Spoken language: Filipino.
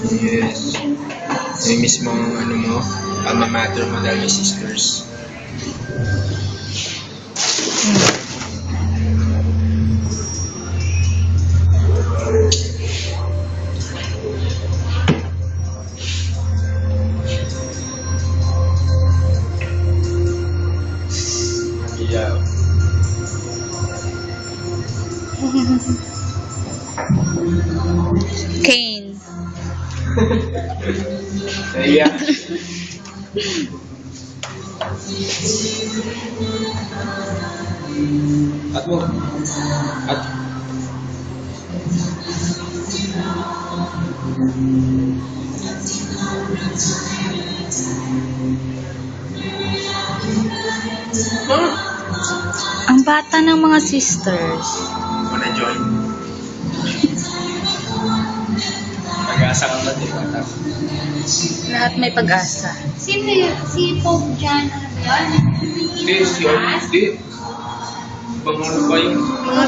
Yes. Yung mismong ano mo, alma mater mo dahil may sisters. Yeah. Kane. Yeah. At mo. At. Ang bata ng mga sisters. Wanna join? Mag-asa ka ba, di ba? Lahat may pag-asa. Sino yun? Si Pope John, ano ba yun? Hindi, si Hindi. Pangulo pa yung Mga